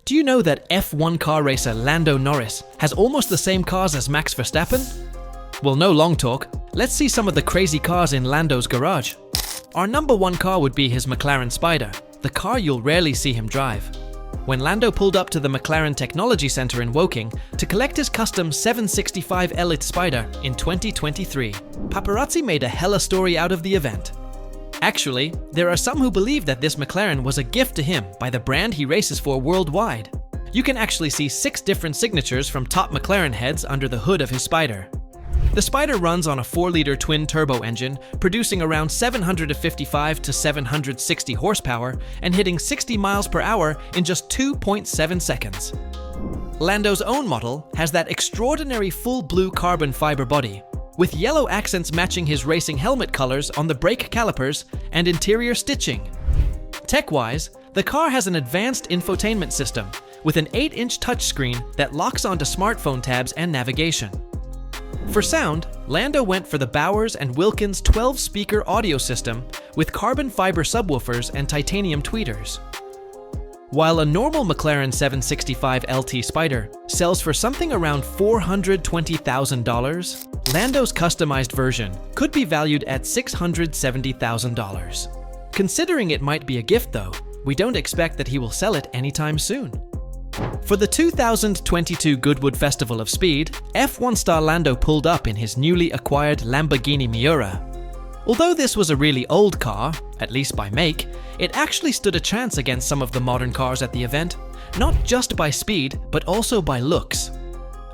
Do you know that F1 car racer Lando Norris has almost the same cars as Max Verstappen? Well, no long talk. Let's see some of the crazy cars in Lando's garage. Our number one car would be his McLaren Spider, the car you'll rarely see him drive. When Lando pulled up to the McLaren Technology Center in Woking to collect his custom 765 Elite Spider in 2023, paparazzi made a hella story out of the event. Actually, there are some who believe that this McLaren was a gift to him by the brand he races for worldwide. You can actually see 6 different signatures from top McLaren heads under the hood of his Spider. The Spider runs on a 4-liter twin-turbo engine, producing around 755 to 760 horsepower and hitting 60 miles per hour in just 2.7 seconds. Lando's own model has that extraordinary full blue carbon fiber body, with yellow accents matching his racing helmet colors on the brake calipers and interior stitching. Tech-wise, the car has an advanced infotainment system with an 8-inch touchscreen that locks onto smartphone tabs and navigation. For sound, Lando went for the Bowers & Wilkins 12-speaker audio system with carbon fiber subwoofers and titanium tweeters. While a normal McLaren 765 LT Spider sells for something around $420,000, Lando's customized version could be valued at $670,000. Considering it might be a gift though, we don't expect that he will sell it anytime soon. For the 2022 Goodwood Festival of Speed, F1 star Lando pulled up in his newly acquired Lamborghini Miura. Although this was a really old car, at least by make, it actually stood a chance against some of the modern cars at the event, not just by speed, but also by looks.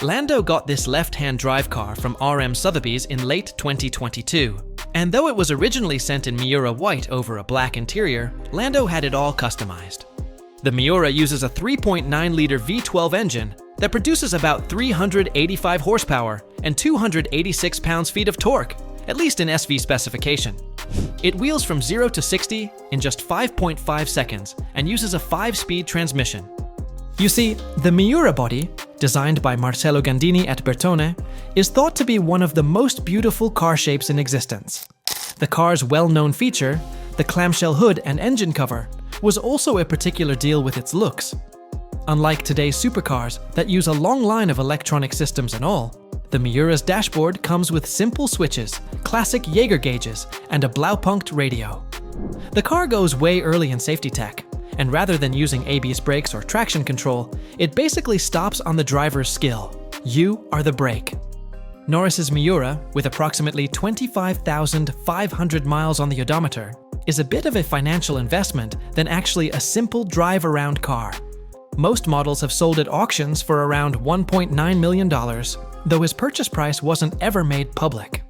Lando got this left-hand drive car from RM Sotheby's in late 2022, and though it was originally sent in Miura white over a black interior, Lando had it all customized. The Miura uses a 3.9-liter V12 engine that produces about 385 horsepower and 286 pounds-feet of torque, at least in SV specification. It wheels from 0 to 60 in just 5.5 seconds and uses a 5-speed transmission. You see, the Miura body, designed by Marcello Gandini at Bertone, is thought to be one of the most beautiful car shapes in existence. The car's well-known feature, the clamshell hood and engine cover, was also a particular deal with its looks. Unlike today's supercars that use a long line of electronic systems and all, the Miura's dashboard comes with simple switches, classic Jaeger gauges, and a Blaupunkt radio. The car goes way early in safety tech, and rather than using ABS brakes or traction control, it basically stops on the driver's skill. You are the brake. Norris's Miura, with approximately 25,500 miles on the odometer, is a bit of a financial investment than actually a simple drive-around car. Most models have sold at auctions for around $1.9 million, though his purchase price wasn't ever made public.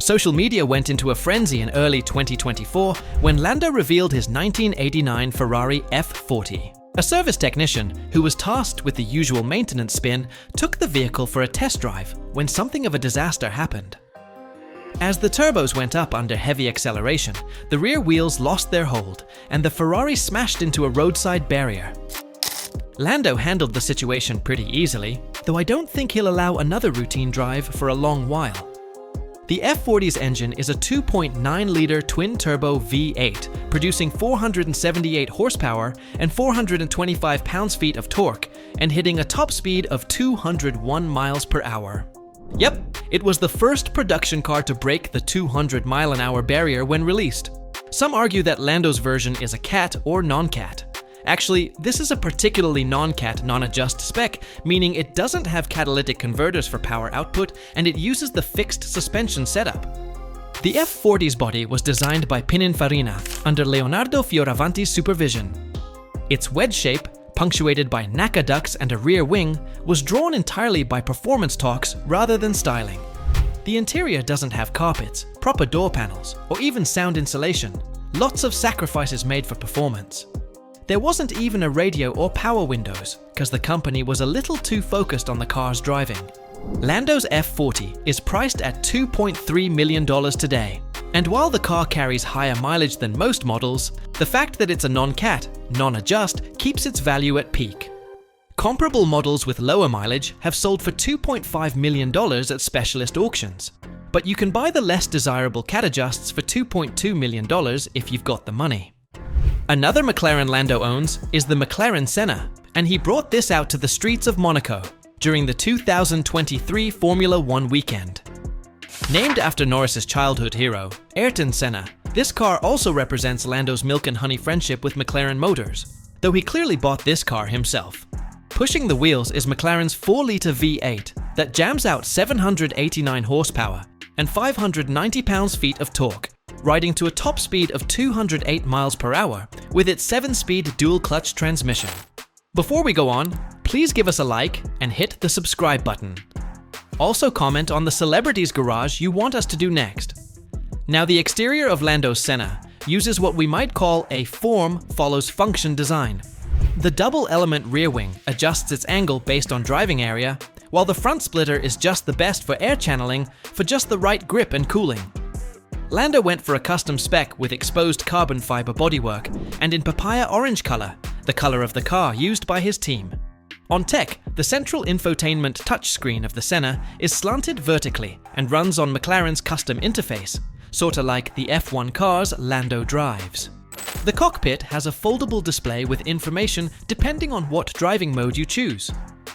Social media went into a frenzy in early 2024 when Lando revealed his 1989 Ferrari F40. A service technician, who was tasked with the usual maintenance spin, took the vehicle for a test drive when something of a disaster happened. As the turbos went up under heavy acceleration, the rear wheels lost their hold and the Ferrari smashed into a roadside barrier. Lando handled the situation pretty easily, though I don't think he'll allow another routine drive for a long while. The F40's engine is a 2.9-liter twin-turbo V8, producing 478 horsepower and 425 pounds-feet of torque, and hitting a top speed of 201 miles per hour. Yep, it was the first production car to break the 200-mile-an-hour barrier when released. Some argue that Lando's version is a cat or non-cat. Actually, this is a particularly non-cat, non-adjust spec, meaning it doesn't have catalytic converters for power output and it uses the fixed suspension setup. The F40's body was designed by Pininfarina under Leonardo Fioravanti's supervision. Its wedge shape, punctuated by NACA ducts and a rear wing, was drawn entirely by performance talks rather than styling. The interior doesn't have carpets, proper door panels, or even sound insulation. Lots of sacrifices made for performance. There wasn't even a radio or power windows, because the company was a little too focused on the car's driving. Lando's F40 is priced at $2.3 million today, and while the car carries higher mileage than most models, the fact that it's a non-cat, non-adjust keeps its value at peak. Comparable models with lower mileage have sold for $2.5 million at specialist auctions, but you can buy the less desirable cat adjusts for $2.2 million if you've got the money. Another McLaren Lando owns is the McLaren Senna, and he brought this out to the streets of Monaco during the 2023 Formula One weekend. Named after Norris's childhood hero, Ayrton Senna, this car also represents Lando's milk and honey friendship with McLaren Motors, though he clearly bought this car himself. Pushing the wheels is McLaren's 4-litre V8 that jams out 789 horsepower and 590 pounds-feet of torque, riding to a top speed of 208 miles per hour with its 7-speed dual-clutch transmission. Before we go on, please give us a like and hit the subscribe button. Also comment on the celebrity's garage you want us to do next. Now, the exterior of Lando's Senna uses what we might call a form follows function design. The double-element rear wing adjusts its angle based on driving area, while the front splitter is just the best for air channeling for just the right grip and cooling. Lando went for a custom spec with exposed carbon fiber bodywork and in papaya orange color, the color of the car used by his team. On tech, the central infotainment touchscreen of the Senna is slanted vertically and runs on McLaren's custom interface, sorta like the F1 cars Lando drives. The cockpit has a foldable display with information depending on what driving mode you choose: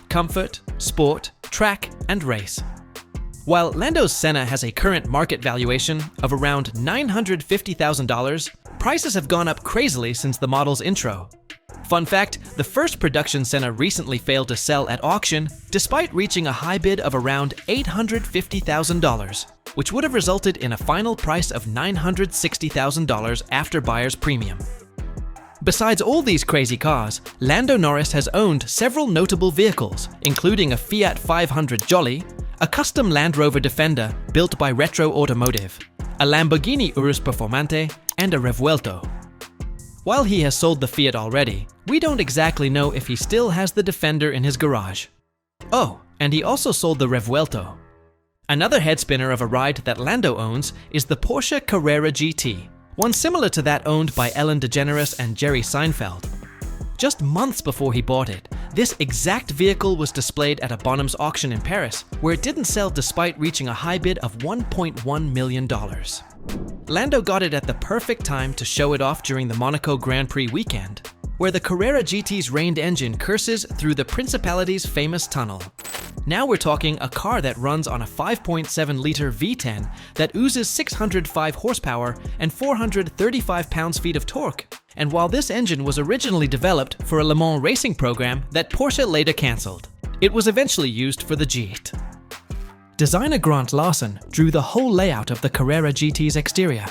comfort, sport, track, and race. While Lando's Senna has a current market valuation of around $950,000, prices have gone up crazily since the model's intro. Fun fact, the first production Senna recently failed to sell at auction despite reaching a high bid of around $850,000, which would have resulted in a final price of $960,000 after buyer's premium. Besides all these crazy cars, Lando Norris has owned several notable vehicles, including a Fiat 500 Jolly, a custom Land Rover Defender built by Retro Automotive, a Lamborghini Urus Performante, and a Revuelto. While he has sold the Fiat already, we don't exactly know if he still has the Defender in his garage. Oh, and he also sold the Revuelto. Another headspinner of a ride that Lando owns is the Porsche Carrera GT, one similar to that owned by Ellen DeGeneres and Jerry Seinfeld. Just months before he bought it, this exact vehicle was displayed at a Bonhams auction in Paris, where it didn't sell despite reaching a high bid of $1.1 million. Lando got it at the perfect time to show it off during the Monaco Grand Prix weekend, where the Carrera GT's reined engine curses through the Principality's famous tunnel. Now we're talking a car that runs on a 5.7-litre V10 that oozes 605 horsepower and 435 pounds-feet of torque. And while this engine was originally developed for a Le Mans racing program that Porsche later cancelled, it was eventually used for the GT. Designer Grant Larson drew the whole layout of the Carrera GT's exterior.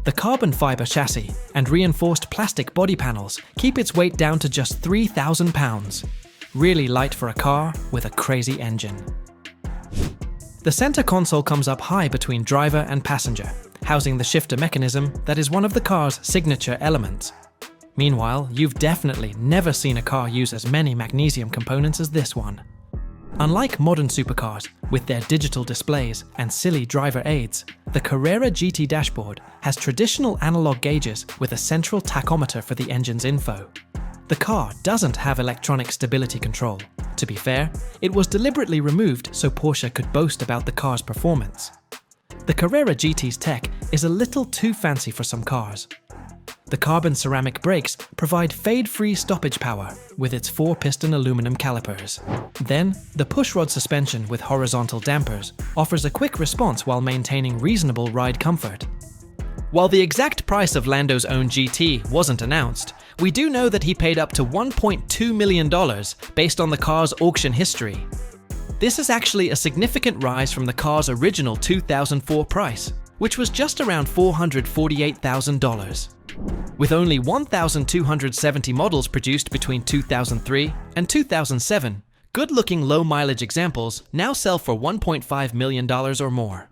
The carbon fiber chassis and reinforced plastic body panels keep its weight down to just 3,000 pounds. Really light for a car with a crazy engine. The center console comes up high between driver and passenger, housing the shifter mechanism that is one of the car's signature elements. Meanwhile, you've definitely never seen a car use as many magnesium components as this one. Unlike modern supercars, with their digital displays and silly driver aids, the Carrera GT dashboard has traditional analog gauges with a central tachometer for the engine's info. The car doesn't have electronic stability control. To be fair, it was deliberately removed so Porsche could boast about the car's performance. The Carrera GT's tech is a little too fancy for some cars. The carbon ceramic brakes provide fade-free stoppage power with its 4-piston aluminum calipers. Then, the pushrod suspension with horizontal dampers offers a quick response while maintaining reasonable ride comfort. While the exact price of Lando's own GT wasn't announced, we do know that he paid up to $1.2 million based on the car's auction history. This is actually a significant rise from the car's original 2004 price, which was just around $448,000. With only 1,270 models produced between 2003 and 2007, good-looking low-mileage examples now sell for $1.5 million or more.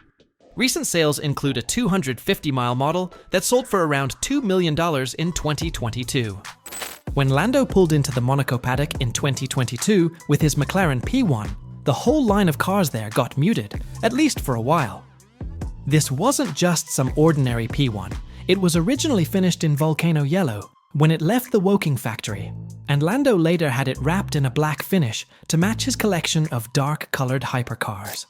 Recent sales include a 250-mile model that sold for around $2 million in 2022. When Lando pulled into the Monaco paddock in 2022 with his McLaren P1, the whole line of cars there got muted, at least for a while. This wasn't just some ordinary P1. It was originally finished in volcano yellow when it left the Woking factory, and Lando later had it wrapped in a black finish to match his collection of dark-colored hypercars.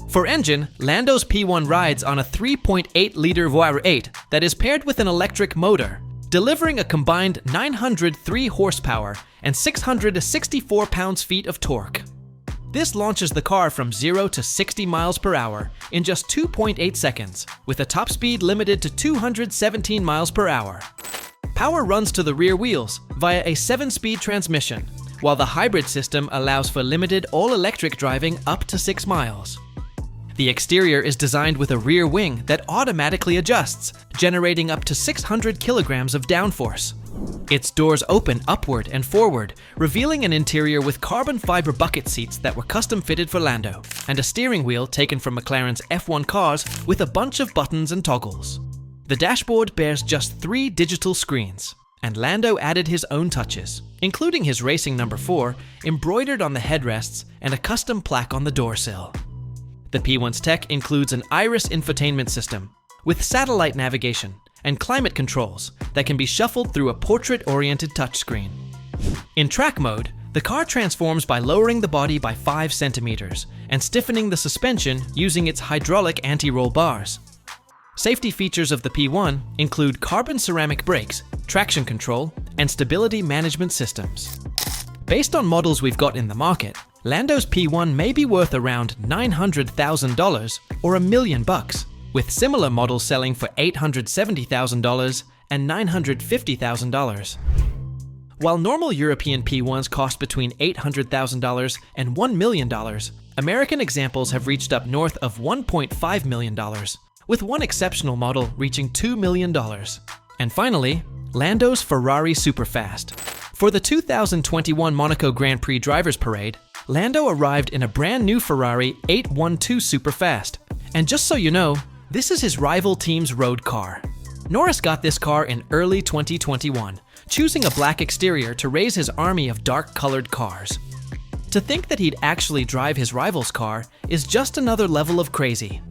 For engine, Lando's P1 rides on a 3.8-litre V8 that is paired with an electric motor. delivering a combined 903 horsepower and 664 pounds-feet of torque. This launches the car from 0 to 60 miles per hour in just 2.8 seconds, with a top speed limited to 217 miles per hour. Power runs to the rear wheels via a 7-speed transmission, while the hybrid system allows for limited all-electric driving up to 6 miles. The exterior is designed with a rear wing that automatically adjusts, generating up to 600 kilograms of downforce. Its doors open upward and forward, revealing an interior with carbon fiber bucket seats that were custom fitted for Lando, and a steering wheel taken from McLaren's F1 cars with a bunch of buttons and toggles. The dashboard bears just 3 digital screens, and Lando added his own touches, including his racing number 4 embroidered on the headrests and a custom plaque on the door sill. The P1's tech includes an iris infotainment system with satellite navigation and climate controls that can be shuffled through a portrait-oriented touchscreen. In track mode, the car transforms by lowering the body by 5 centimeters and stiffening the suspension using its hydraulic anti-roll bars. Safety features of the P1 include carbon ceramic brakes, traction control, and stability management systems. Based on models we've got in the market, Lando's P1 may be worth around $900,000 or $1 million, with similar models selling for $870,000 and $950,000. While normal European P1s cost between $800,000 and $1 million, American examples have reached up north of $1.5 million, with one exceptional model reaching $2 million. And finally, Lando's Ferrari Superfast. For the 2021 Monaco Grand Prix Drivers' Parade, Lando arrived in a brand new Ferrari 812 Superfast. And just so you know, this is his rival team's road car. Norris got this car in early 2021, choosing a black exterior to raise his army of dark-colored cars. To think that he'd actually drive his rival's car is just another level of crazy.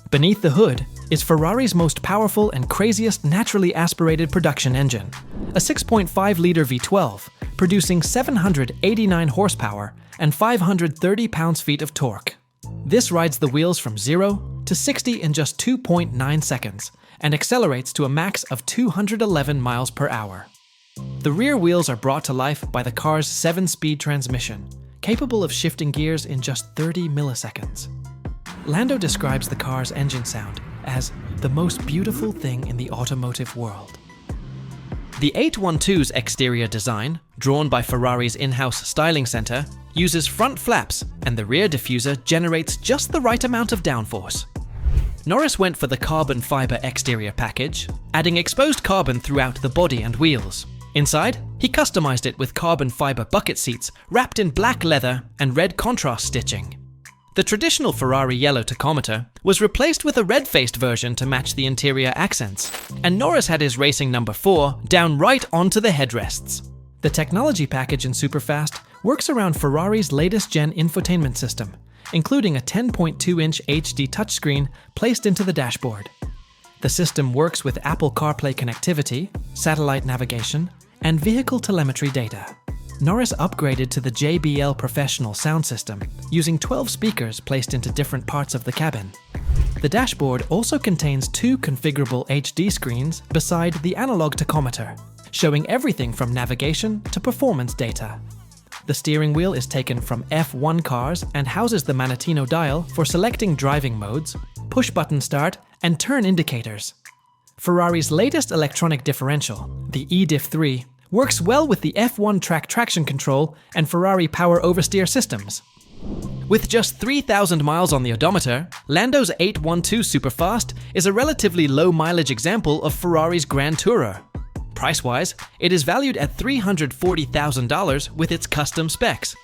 Beneath the hood is Ferrari's most powerful and craziest naturally aspirated production engine, a 6.5-liter V12, producing 789 horsepower and 530 pounds-feet of torque. This rides the wheels from 0 to 60 in just 2.9 seconds and accelerates to a max of 211 miles per hour. The rear wheels are brought to life by the car's 7-speed transmission, capable of shifting gears in just 30 milliseconds. Lando describes the car's engine sound as the most beautiful thing in the automotive world. The 812's exterior design, drawn by Ferrari's in-house styling center, uses front flaps, and the rear diffuser generates just the right amount of downforce. Norris went for the carbon fiber exterior package, adding exposed carbon throughout the body and wheels. Inside, he customized it with carbon fiber bucket seats wrapped in black leather and red contrast stitching. The traditional Ferrari yellow tachometer was replaced with a red-faced version to match the interior accents, and Norris had his racing number 4 down right onto the headrests. The technology package in Superfast works around Ferrari's latest gen infotainment system, including a 10.2-inch HD touchscreen placed into the dashboard. The system works with Apple CarPlay connectivity, satellite navigation, and vehicle telemetry data. Norris upgraded to the JBL Professional sound system, using 12 speakers placed into different parts of the cabin. The dashboard also contains 2 configurable HD screens beside the analog tachometer, showing everything from navigation to performance data. The steering wheel is taken from F1 cars and houses the Manettino dial for selecting driving modes, push-button start, and turn indicators. Ferrari's latest electronic differential, the eDiff3, works well with the F1 track traction control and Ferrari power oversteer systems. With just 3,000 miles on the odometer, Lando's 812 Superfast is a relatively low-mileage example of Ferrari's Grand Tourer. Price-wise, it is valued at $340,000 with its custom specs.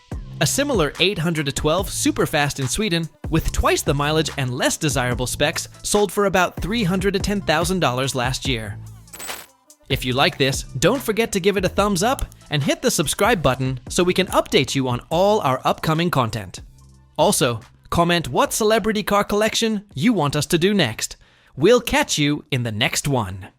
A similar 812 Superfast in Sweden, with twice the mileage and less desirable specs, sold for about $310,000 last year. If you like this, don't forget to give it a thumbs up and hit the subscribe button so we can update you on all our upcoming content. Also, comment what celebrity car collection you want us to do next. We'll catch you in the next one.